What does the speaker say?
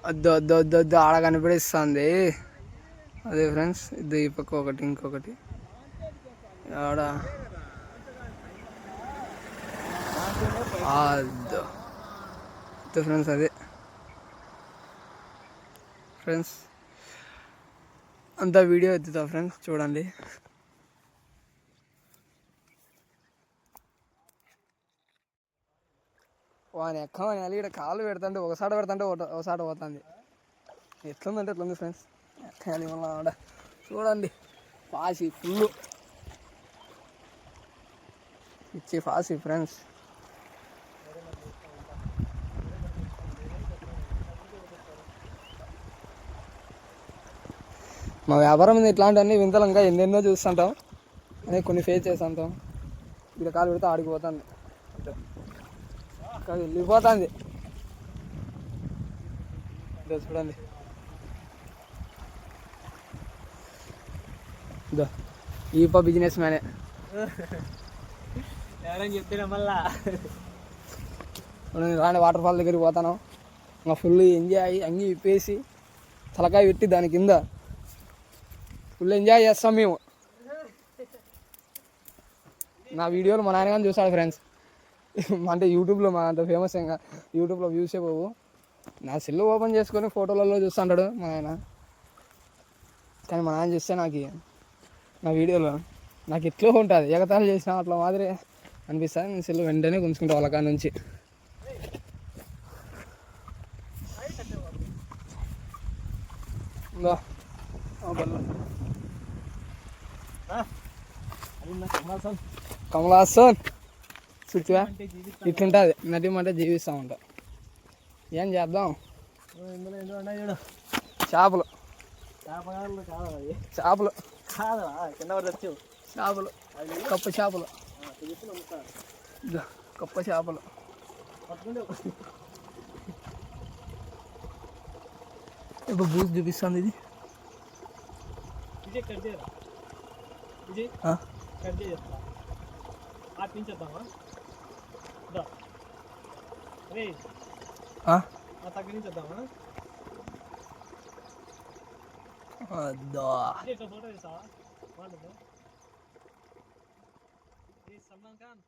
వద్దు వద్దు వద్దు వద్దు ఆడ కనిపిస్తుంది. అదే ఫ్రెండ్స్, ఇది ఈ పక్క ఒకటి, ఇంకొకటి ఆడ అద్దు ఫ్రెండ్స్. అదే ఫ్రెండ్స్, అంతా వీడియో ఎత్తుతా ఫ్రెండ్స్, చూడండి. వాని ఎక్కమని అలిగిడ కాళ్ళు పెడుతుంటే ఒకసారి పెడుతుంటే ఒకసారి పోతుంది. ఎట్లుందంటే ఎట్లుంది ఫ్రెండ్స్. ఎక్కాలి ఆడ చూడండి. ఫాసి ఫుల్ ఇచ్చి ఫాసి ఫ్రెండ్స్. మా వ్యాపారం మీద ఇట్లాంటివన్నీ వింతలు ఇంకా ఎన్నెన్నో చూస్తుంటాం, అదే కొన్ని ఫేస్ చేస్తుంటాం. ఇక్కడ కాలు పెడితే ఆడిపోతుంది, వెళ్ళిపోతుంది. చూడండి, ఈ బిజినెస్ మ్యానే చెప్తున్నా మళ్ళా. రాని వాటర్ ఫాల్ దగ్గరికి పోతాను. ఇంకా ఫుల్ ఎంజాయ్ అయ్యి అంగి విప్పేసి తలకాయ పెట్టి దాని కింద ఫుల్ ఎంజాయ్ చేస్తాం మేము. నా వీడియోలు మా నాన్నగానే చూస్తాడు ఫ్రెండ్స్. అంటే యూట్యూబ్లో మా అంత ఫేమస్ ఇంకా యూట్యూబ్లో వ్యూసే పోవు. నా సెల్ ఓపెన్ చేసుకొని ఫోటోలలో చూస్తుంటాడు మా ఆయన. కానీ మా నాన్న చూస్తే నా వీడియోలో నాకు ఎట్లో ఉంటుంది, ఎగతాళి చేసినా అట్లా మాదిరి అనిపిస్తుంది. నేను సెల్ వెంటనే గుంజుకుంటా వాళ్ళ కాడ నుంచి. కమలాసన్ చూచా ఇట్లుంటుంది. నటిమంటే జీవిస్తూ ఉంటా. ఏం చేద్దాం. చేపలు చేపలు చేపలు కప్ప చేపలు కప్ప చేపలు. ఇప్పుడు బూజ్ చూపిస్తుంది ఇది. సల్మాన్ ఖాన్